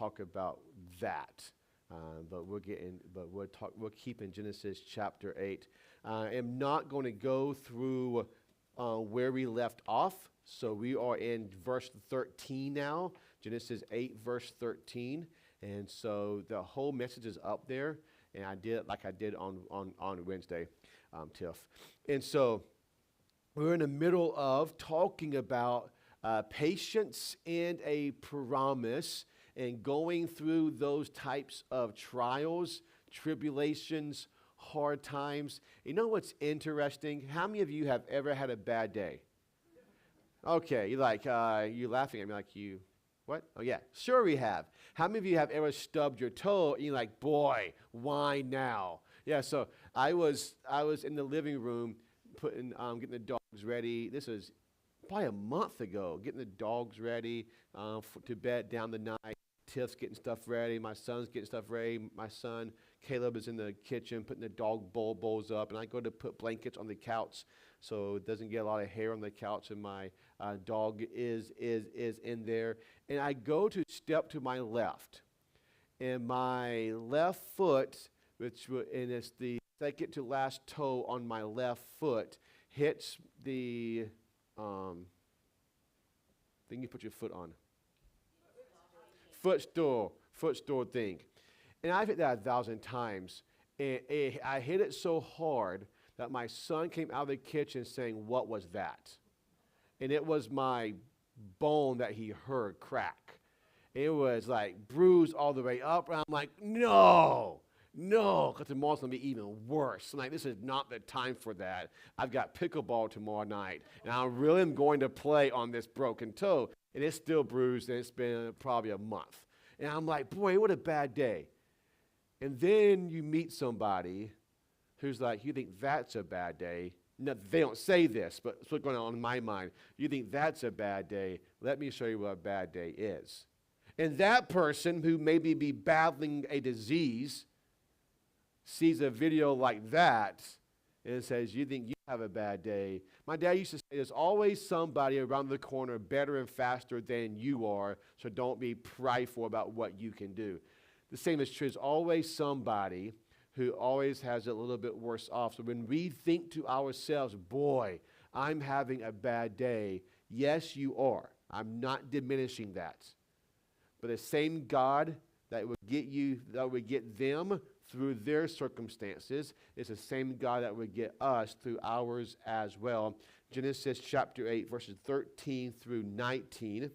talk about that. But we'll keep in Genesis chapter 8. I'm not going to go through where we left off. So we are in verse 13 now, Genesis 8, verse 13. And so the whole message is up there. And I did it like I did on Wednesday, Tiff. And so we're in the middle of talking about patience and a promise, and going through those types of trials, tribulations, hard times. You know what's interesting? How many of you have ever had a bad day? Okay, you're laughing at me like you, what? Oh yeah, sure we have. How many of you have ever stubbed your toe and you're like, boy, why now? Yeah, so I was in the living room getting the dogs ready. This was probably a month ago, getting the dogs ready to bed down the night. Tiff's getting stuff ready. My son's getting stuff ready. My son, Caleb, is in the kitchen putting the dog bowls up, and I go to put blankets on the couch so it doesn't get a lot of hair on the couch, and my dog is in there. And I go to step to my left, and my left foot, and it's the second to last toe on my left foot, hits the thing you put your foot on. Footstool thing. And I've hit that 1,000 times. And I hit it so hard that my son came out of the kitchen saying, "What was that?" And it was my bone that he heard crack. It was like bruised all the way up. And I'm like, no, because tomorrow's going to be even worse. I'm like, this is not the time for that. I've got pickleball tomorrow night. And I really am going to play on this broken toe. And it's still bruised, and it's been probably a month. And I'm like, boy, what a bad day. And then you meet somebody who's like, you think that's a bad day. No, they don't say this, but it's what's going on in my mind. You think that's a bad day. Let me show you what a bad day is. And that person who maybe be battling a disease sees a video like that and says, you think you have a bad day. My dad used to say, there's always somebody around the corner better and faster than you are, so don't be prideful about what you can do. The same is true. There's always somebody who always has it a little bit worse off. So when we think to ourselves, boy, I'm having a bad day, yes, you are. I'm not diminishing that. But the same God that would get them through their circumstances is the same God that would get us through ours as well. Genesis chapter 8, verses 13 through 19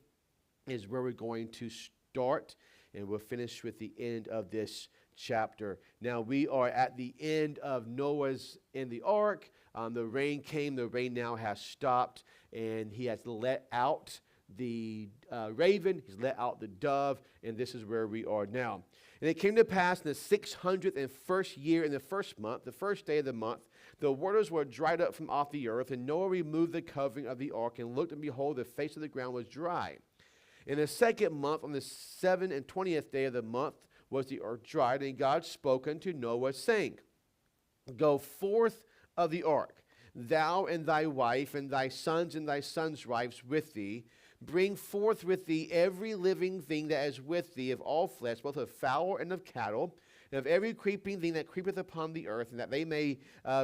is where we're going to start, and we'll finish with the end of this chapter. Now, we are at the end of Noah's in the ark. The rain came. The rain now has stopped, and he has let out the raven. He's let out the dove, and this is where we are now. And it came to pass in the 601st year, in the first month, the first day of the month, the waters were dried up from off the earth, and Noah removed the covering of the ark, and looked, and behold, the face of the ground was dry. In the second month, on the 27th day of the month, was the earth dried, and God spoke unto Noah, saying, Go forth of the ark, thou and thy wife, and thy sons and thy sons' wives with thee. Bring forth with thee every living thing that is with thee of all flesh, both of fowl and of cattle, and of every creeping thing that creepeth upon the earth, and that they may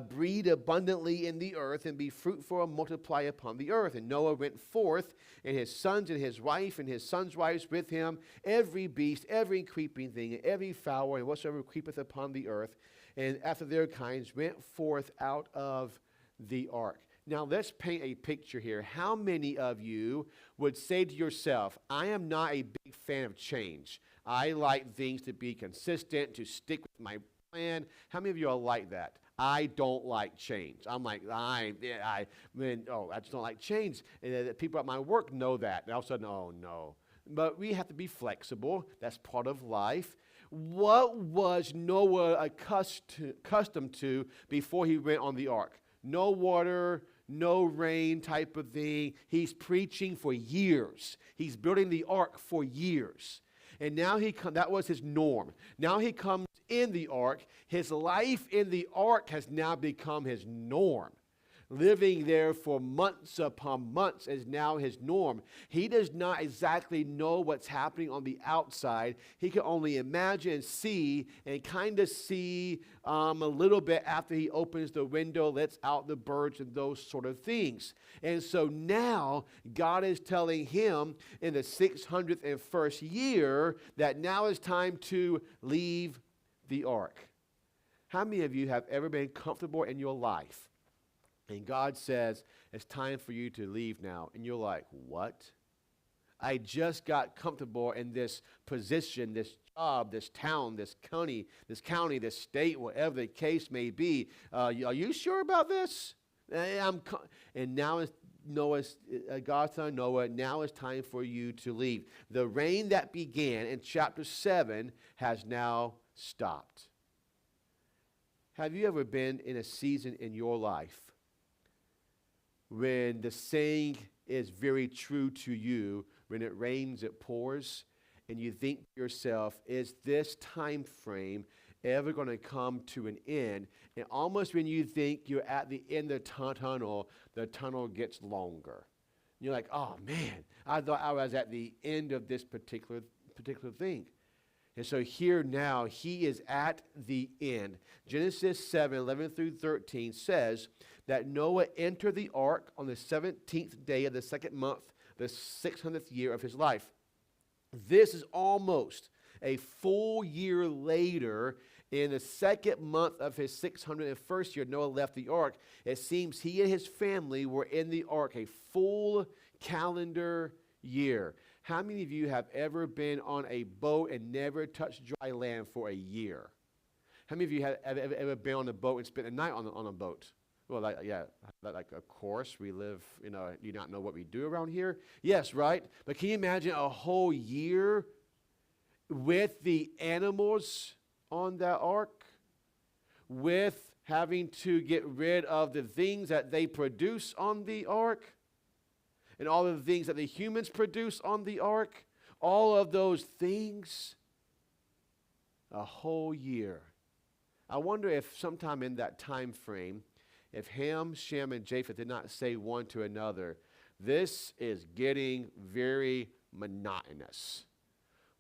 breed abundantly in the earth, and be fruitful and multiply upon the earth. And Noah went forth, and his sons and his wife and his sons' wives with him, every beast, every creeping thing, and every fowl, and whatsoever creepeth upon the earth, and after their kinds went forth out of the ark. Now, let's paint a picture here. How many of you would say to yourself, I am not a big fan of change. I like things to be consistent, to stick with my plan. How many of you are like that? I don't like change. I'm like, I just don't like change. And people at my work know that. And all of a sudden, oh, no. But we have to be flexible. That's part of life. What was Noah accustomed to before he went on the ark? No water, no rain type of thing. He's preaching for years. He's building the ark for years. And now that was his norm. Now he comes in the ark. His life in the ark has now become his norm. living there for months upon months is now his norm. He does not exactly know what's happening on the outside. He can only imagine, see, and kind of see a little bit after he opens the window, lets out the birds and those sort of things. And so now God is telling him in the 601st year that now is time to leave the ark. How many of you have ever been comfortable in your life? And God says, it's time for you to leave now. And you're like, what? I just got comfortable in this position, this job, this town, this county, this state, whatever the case may be. Are you sure about this? And now is God's telling Noah, now is time for you to leave. The rain that began in chapter 7 has now stopped. Have you ever been in a season in your life when the saying is very true to you, when it rains, it pours, and you think to yourself, is this time frame ever going to come to an end? And almost when you think you're at the end of the tunnel gets longer. And you're like, oh man, I thought I was at the end of this particular thing. And so here now, he is at the end. Genesis 7:11-13 says that Noah entered the ark on the 17th day of the second month, the 600th year of his life. This is almost a full year later. In the second month of his 601st year, Noah left the ark. It seems he and his family were in the ark a full calendar year. How many of you have ever been on a boat and never touched dry land for a year? How many of you have ever been on a boat and spent a night on a boat? Well, of course, we live, you not know what we do around here? Yes, right? But can you imagine a whole year with the animals on that ark? With having to get rid of the things that they produce on the ark? And all of the things that the humans produce on the ark? All of those things? A whole year. I wonder if sometime in that time frame, if Ham, Shem, and Japheth did not say one to another, this is getting very monotonous.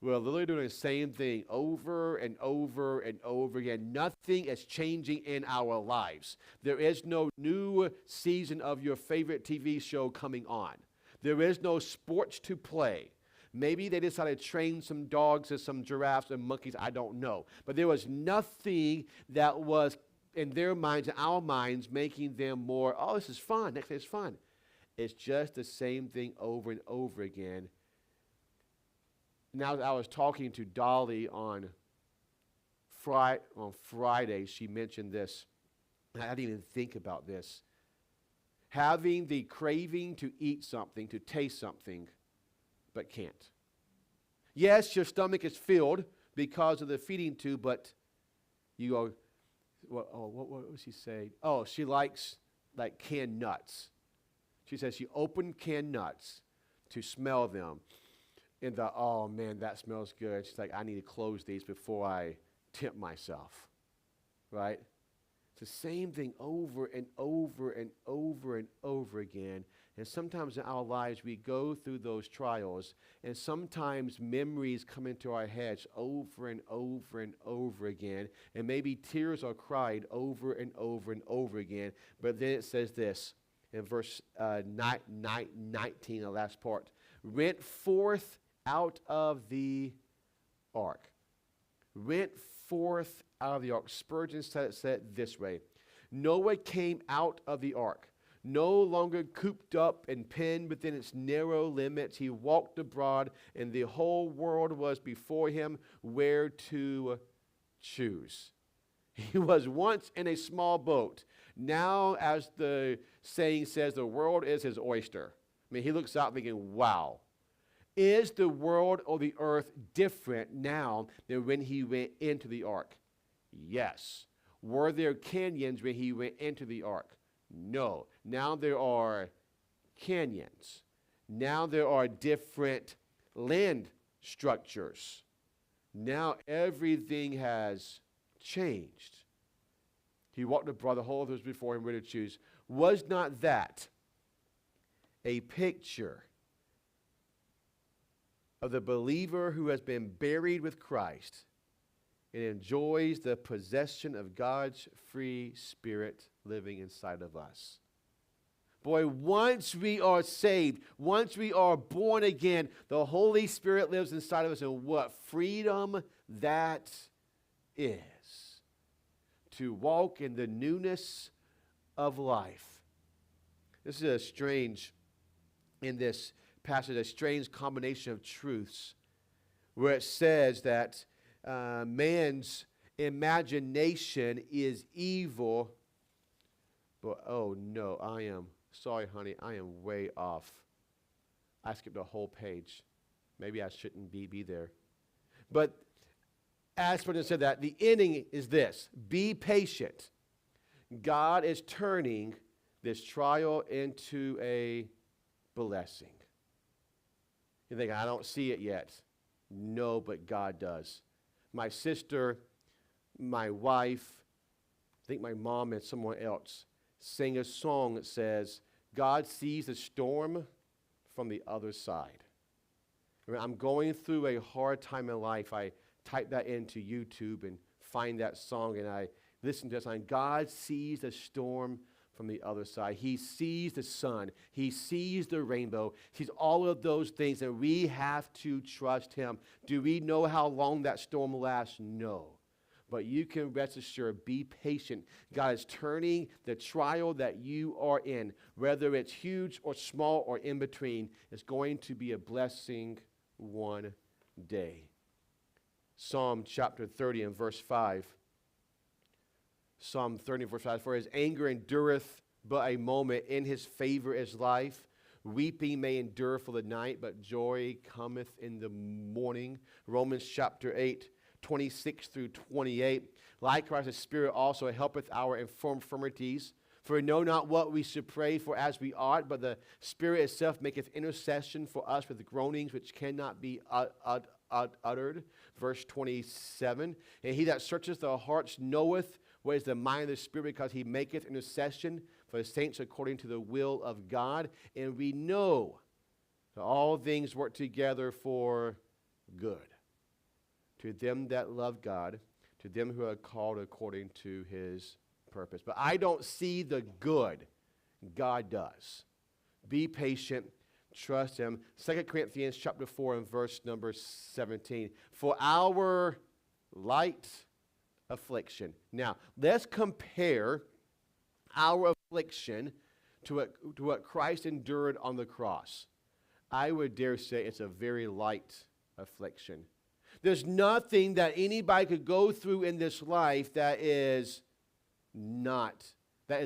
We're literally doing the same thing over and over and over again. Nothing is changing in our lives. There is no new season of your favorite TV show coming on. There is no sports to play. Maybe they decided to train some dogs and some giraffes and monkeys. I don't know. But there was nothing that was in their minds, in our minds, making them more, oh, this is fun. Next day is fun. It's just the same thing over and over again. Now, I was talking to Dolly on Friday. She mentioned this. I didn't even think about this. Having the craving to eat something, to taste something, but can't. Yes, your stomach is filled because of the feeding tube, but you go, what was she saying? Oh, she likes like canned nuts. She says she opened canned nuts to smell them. And thought, oh man, that smells good. She's like, I need to close these before I tempt myself. Right? It's the same thing over and over and over and over again. And sometimes in our lives, we go through those trials, and sometimes memories come into our heads over and over and over again. And maybe tears are cried over and over and over again. But then it says this in verse 19, the last part. Went forth out of the ark. Went forth out of the ark. Spurgeon said it this way. Noah came out of the ark, no longer cooped up and penned within its narrow limits. He walked abroad, and the whole world was before him where to choose. He was once in a small boat. Now, as the saying says, the world is his oyster. I mean, he looks out thinking, wow. Is the world or the earth different now than when he went into the ark? Yes. Were there canyons when he went into the ark? No. Now there are canyons. Now there are different land structures. Now everything has changed. He walked abroad, the whole of us before him where to choose. Was not that a picture of the believer who has been buried with Christ and enjoys the possession of God's free Spirit living inside of us? Boy, once we are saved, once we are born again, the Holy Spirit lives inside of us, and what freedom that is to walk in the newness of life. This is a strange, in this passage, a strange combination of truths where it says that man's imagination is evil, but oh no, sorry honey, I am way off. I skipped a whole page. Maybe I shouldn't be there. But as Spurgeon said that, the ending is this: be patient. God is turning this trial into a blessing. You think, I don't see it yet. No, but God does. My sister, my wife, I think my mom and someone else sang a song that says, God sees the storm from the other side. I mean, I'm going through a hard time in life. I type that into YouTube and find that song, and I listen to that song. God sees the storm from the other side. He sees the sun. He sees the rainbow. He sees all of those things, and we have to trust him. Do we know how long that storm lasts? No. But you can rest assured, be patient. God is turning the trial that you are in, whether it's huge or small or in between, it's going to be a blessing one day. Psalm chapter 30 and verse 5. Psalm 30 and verse 5. For his anger endureth but a moment, in his favor is life. Weeping may endure for the night, but joy cometh in the morning. Romans chapter 8, 26 through 28. Likewise, the Spirit also helpeth our infirmities. For we know not what we should pray for as we ought, but the Spirit itself maketh intercession for us with groanings which cannot be uttered. Verse 27. And he that searcheth the hearts knoweth what is the mind of the Spirit, because he maketh intercession for the saints according to the will of God. And we know that all things work together for good to them that love God, to them who are called according to his purpose. But I don't see the good. God does. Be patient. Trust him. 2 Corinthians chapter 4 and verse number 17. For our light affliction. Now, let's compare our affliction to what Christ endured on the cross. I would dare say it's a very light affliction. There's nothing that anybody could go through in this life that is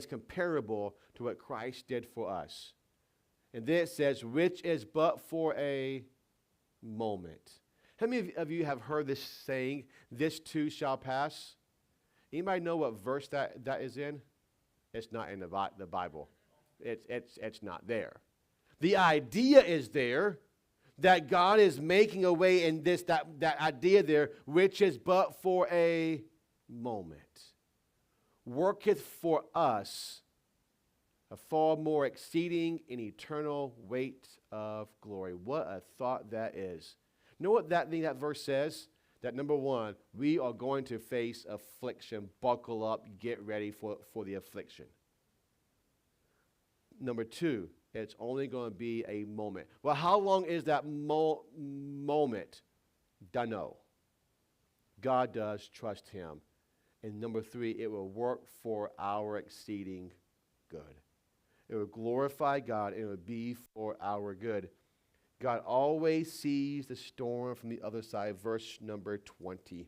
comparable to what Christ did for us. And then it says, which is but for a moment. How many of you have heard this saying, this too shall pass? Anybody know what verse that is in? It's not in the Bible. It's not there. The idea is there that God is making a way in this, that idea there, which is but for a moment. Worketh for us a far more exceeding and eternal weight of glory. What a thought that is. You know what that verse says? That number one, we are going to face affliction. Buckle up, get ready for the affliction. Number two, it's only going to be a moment. Well, how long is that moment? Don't know. God does, trust him. And number three, it will work for our exceeding good. It will glorify God, and it will be for our good. God always sees the storm from the other side. Verse number 20.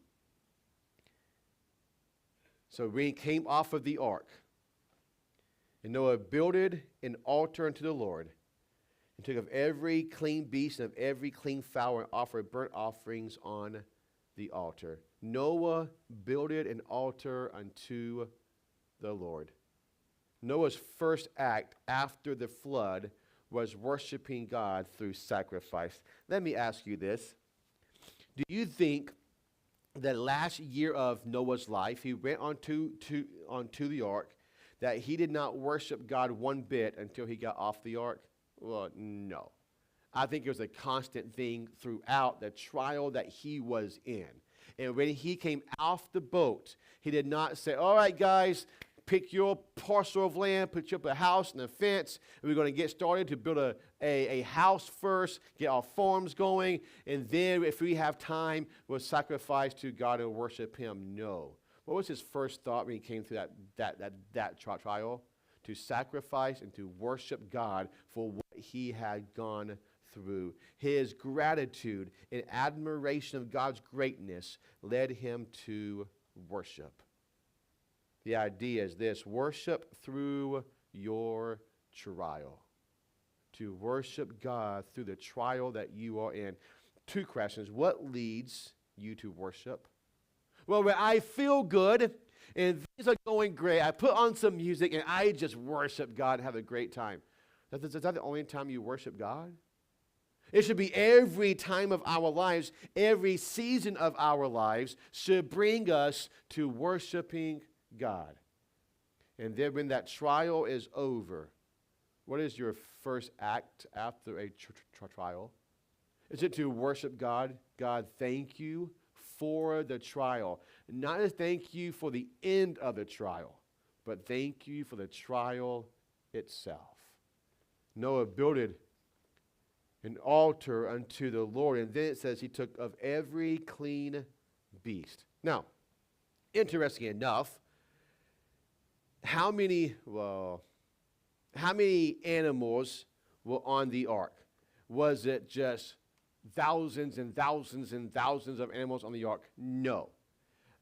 So when he came off of the ark, and Noah builded an altar unto the Lord, and took of every clean beast and of every clean fowl, and offered burnt offerings on the altar. Noah builded an altar unto the Lord. Noah's first act after the flood was worshiping God through sacrifice. Let me ask you this. Do you think that last year of Noah's life, he went onto the ark, that he did not worship God one bit until he got off the ark? Well, no. I think it was a constant thing throughout the trial that he was in. And when he came off the boat, he did not say, all right, guys, pick your parcel of land, put you up a house and a fence, and we're going to get started to build a house first, get our farms going, and then if we have time, we'll sacrifice to God and worship him. No. What was his first thought when he came through that trial? To sacrifice and to worship God for what he had gone through. His gratitude and admiration of God's greatness led him to worship. The idea is this: worship through your trial. To worship God through the trial that you are in. Two questions. What leads you to worship? Well, when I feel good and things are going great, I put on some music and I just worship God and have a great time. Is that the only time you worship God? It should be every time of our lives, every season of our lives should bring us to worshiping God. And then when that trial is over, what is your first act after a trial? Is it to worship God? God, thank you for the trial. Not a thank you for the end of the trial, but thank you for the trial itself. Noah builded an altar unto the Lord, and then it says he took of every clean beast. Now, interesting enough, how many animals were on the ark? Was it just thousands and thousands and thousands of animals on the ark? No.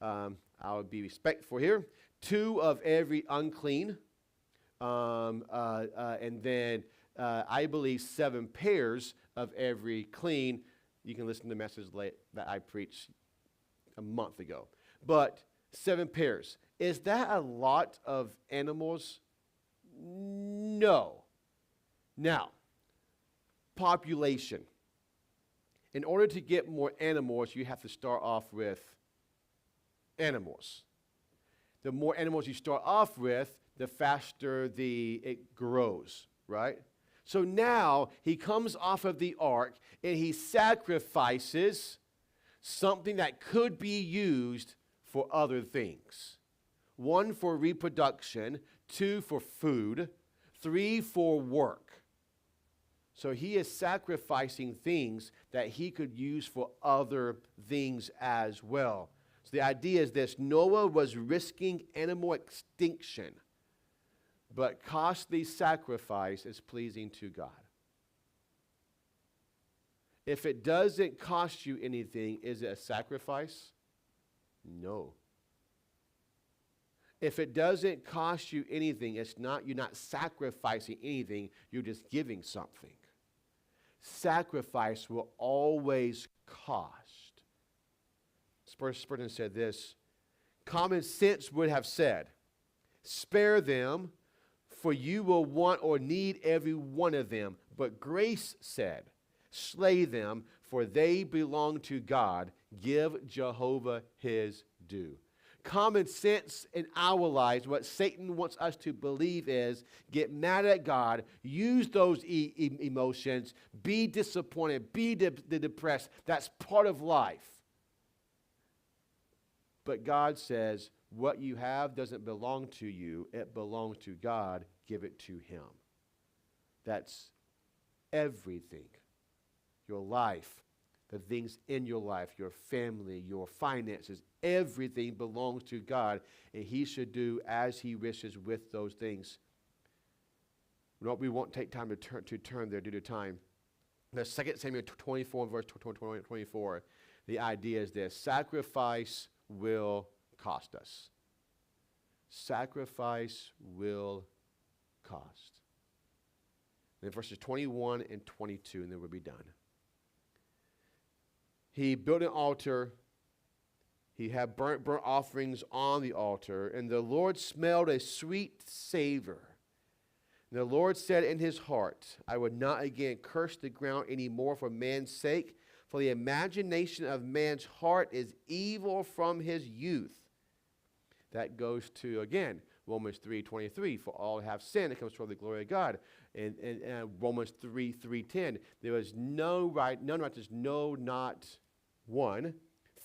I would be respectful here. 2 of every unclean, and then I believe 7 pairs of every clean. You can listen to the message that I preached a month ago. But 7 pairs. Is that a lot of animals? No. Now, population. In order to get more animals, you have to start off with animals. The more animals you start off with, the faster it grows, right? So now he comes off of the ark and he sacrifices something that could be used for other things. 1 for reproduction, 2 for food, 3 for work. So he is sacrificing things that he could use for other things as well. So the idea is this: Noah was risking animal extinction, but costly sacrifice is pleasing to God. If it doesn't cost you anything, is it a sacrifice? No. If it doesn't cost you anything, you're not sacrificing anything, you're just giving something. Sacrifice will always cost. Spurgeon said this: common sense would have said, spare them, for you will want or need every one of them. But grace said, slay them, for they belong to God. Give Jehovah his due. Common sense in our lives, what Satan wants us to believe is, get mad at God, use those emotions, be disappointed, be depressed. That's part of life. But God says, what you have doesn't belong to you. It belongs to God. Give it to him. That's everything. Your life, the things in your life, your family, your finances, everything belongs to God, and he should do as he wishes with those things. We won't take time to turn there due to time. The 2 Samuel 24, verse 24, the idea is this: sacrifice will cost us. Sacrifice will cost. And then verses 21 and 22, and then we'll be done. He built an altar. He had burnt offerings on the altar, and the Lord smelled a sweet savor. And the Lord said in his heart, I would not again curse the ground any more for man's sake, for the imagination of man's heart is evil from his youth. That goes to, again, Romans 3:23, for all have sinned and come short of the glory of God. And Romans 3:10, there is none righteous, no, not one.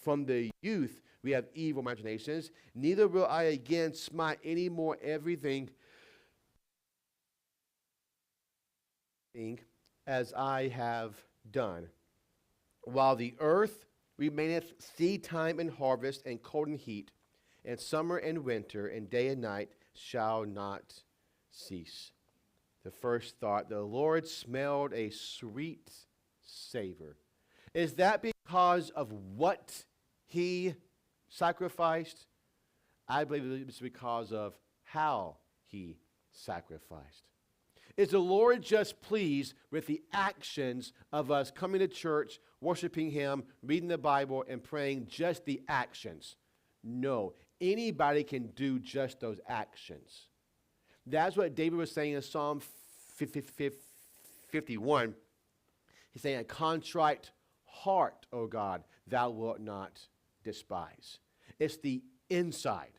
From the youth we have evil imaginations. Neither will I again smite any more everything as I have done. While the earth remaineth, seed time and harvest, and cold and heat, and summer and winter, and day and night shall not cease. The first thought, the Lord smelled a sweet savor. Is that because of what he sacrificed? I believe it's because of how he sacrificed. Is the Lord just pleased with the actions of us coming to church, worshiping him, reading the Bible, and praying, just the actions? No. Anybody can do just those actions. That's what David was saying in Psalm 51. He's saying, a contrite heart, O God, thou wilt not despise. It's the inside.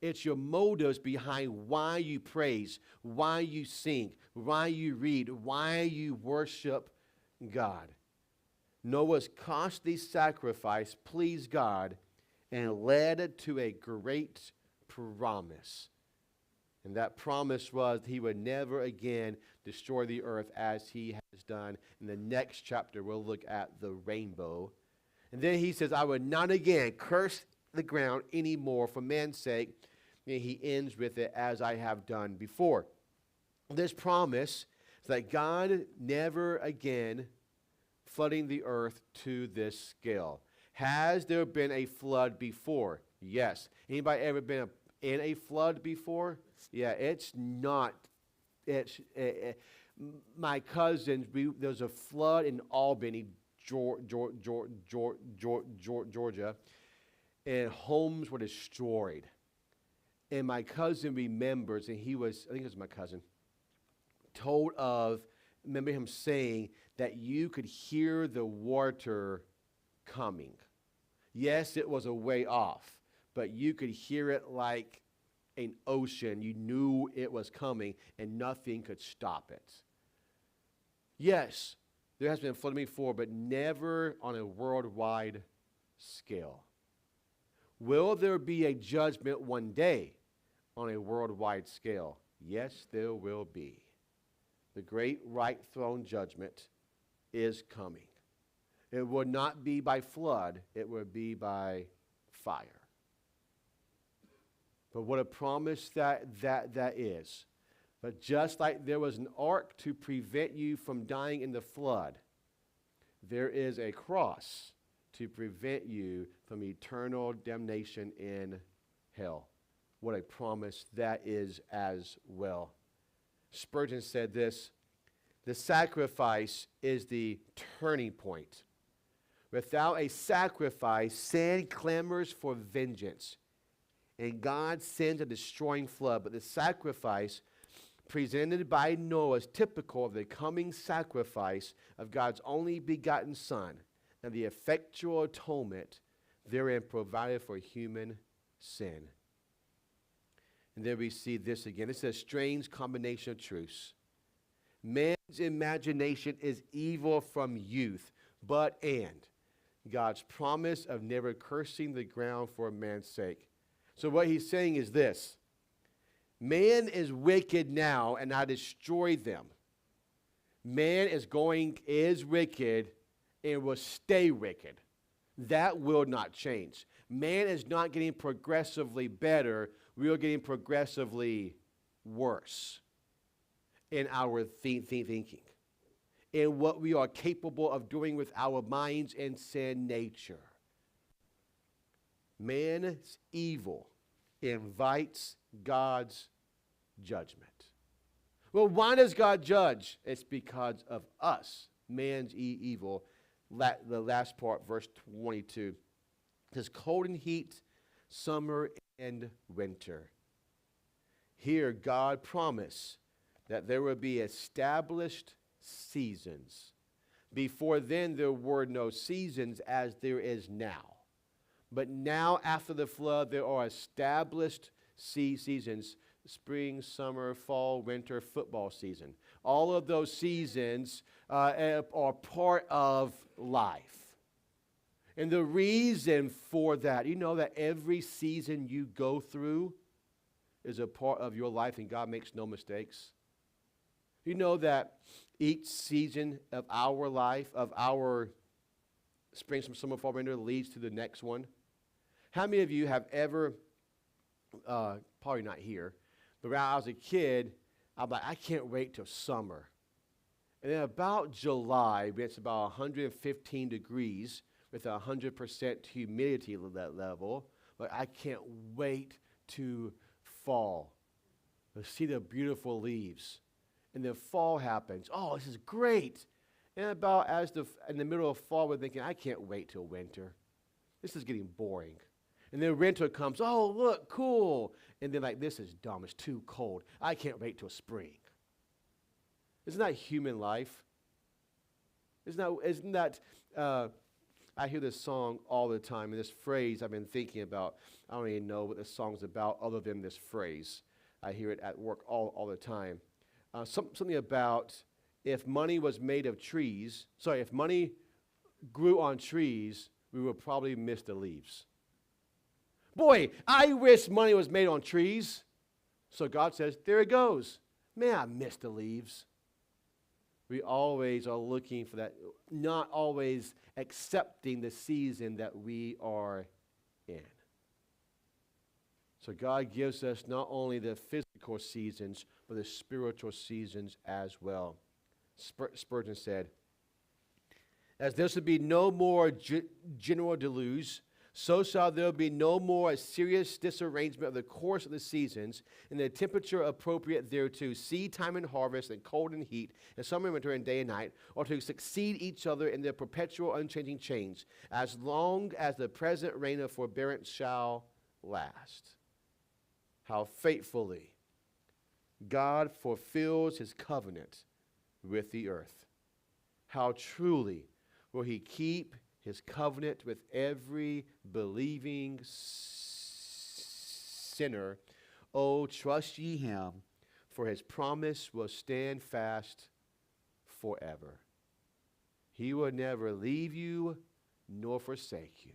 It's your motives behind why you praise, why you sing, why you read, why you worship God. Noah's costly sacrifice pleased God and led to a great promise. And that promise was he would never again destroy the earth as he has done. In the next chapter, we'll look at the rainbow. And then he says, I would not again curse the ground anymore for man's sake. And he ends with it, as I have done before. This promise is that God never again flooding the earth to this scale. Has there been a flood before? Yes. Anybody ever been in a flood before? Yeah, it's not. My cousins, there's a flood in Albany, Georgia, and homes were destroyed. And my cousin remembers, and I think it was my cousin, remember him saying that you could hear the water coming. Yes, it was a way off, but you could hear it like an ocean. You knew it was coming, and nothing could stop it. Yes, there has been flooding before, but never on a worldwide scale. Will there be a judgment one day on a worldwide scale? Yes, there will be. The great white throne judgment is coming. It will not be by flood, it will be by fire. But what a promise that is. But just like there was an ark to prevent you from dying in the flood, there is a cross to prevent you from eternal damnation in hell. What a promise that is as well. Spurgeon said this, the sacrifice is the turning point. Without a sacrifice, sin clamors for vengeance, and God sends a destroying flood. But the sacrifice presented by Noah is typical of the coming sacrifice of God's only begotten Son, and the effectual atonement therein provided for human sin. And then we see this again. It's a strange combination of truths. Man's imagination is evil from youth, and God's promise of never cursing the ground for man's sake. So what he's saying is this. Man is wicked now, and I destroy them. Man is wicked and will stay wicked. That will not change. Man is not getting progressively better. We are getting progressively worse in our thinking, in what we are capable of doing with our minds and sin nature. Man's evil invites God's judgment. Well, why does God judge? It's because of us, man's evil. The last part, verse 22, says cold and heat, summer and winter. Here, God promised that there would be established seasons. Before then, there were no seasons as there is now. But now, after the flood, there are established seasons. spring, summer, fall, winter, football season. All of those seasons are part of life. And the reason for that, you know that every season you go through is a part of your life, and God makes no mistakes. You know that each season of our life, of our spring, summer, fall, winter, leads to the next one. How many of you have ever, probably not here, but when I was a kid, I'm like, I can't wait till summer. And then about July, when it's about 115 degrees with 100% humidity level, but I can't wait to fall, to see the beautiful leaves. And then fall happens. Oh, this is great. And about in the middle of fall, we're thinking, I can't wait till winter. This is getting boring. And then winter comes, oh, look, cool. And then like, this is dumb, it's too cold. I can't wait till spring. Isn't that human life? Isn't that I hear this song all the time, and this phrase I've been thinking about. I don't even know what this song's about other than this phrase. I hear it at work all the time. Something about if money was made of trees, if money grew on trees, we would probably miss the leaves. Boy, I wish money was made on trees. So God says, there it goes. Man, I miss the leaves. We always are looking for that, not always accepting the season that we are in. So God gives us not only the physical seasons, but the spiritual seasons as well. Spurgeon said, as there shall be no more general deluge, so shall there be no more serious disarrangement of the course of the seasons, and the temperature appropriate thereto, seed time and harvest, and cold and heat, and summer and winter, and day and night, or to succeed each other in their perpetual unchanging change, as long as the present reign of forbearance shall last. How faithfully God fulfills his covenant with the earth. How truly will he keep his covenant with every believing sinner. Oh, trust ye him, for his promise will stand fast forever. He will never leave you nor forsake you.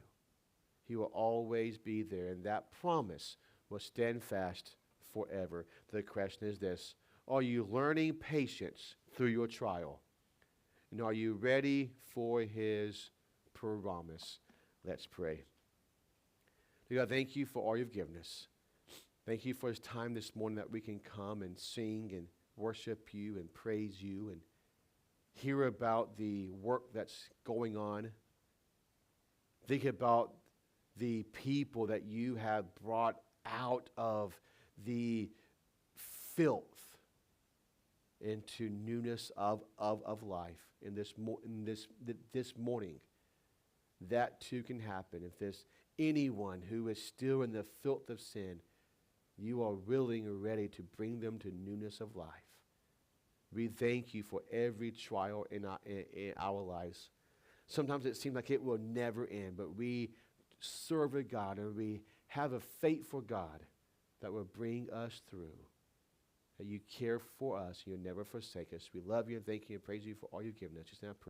He will always be there, and that promise will stand fast forever. The question is this: are you learning patience through your trial? And are you ready for his promise? Let's pray. Dear God, thank you for all you've given us. Thank you for this time this morning that we can come and sing and worship you and praise you and hear about the work that's going on. Think about the people that you have brought out of the filth into newness of life in this morning. That too can happen. If there's anyone who is still in the filth of sin, you are willing and ready to bring them to newness of life. We thank you for every trial in our lives. Sometimes it seems like it will never end, but we serve a God and we have a faithful God that will bring us through. That you care for us, you'll never forsake us. We love you and thank you and praise you for all you've given us. Just now,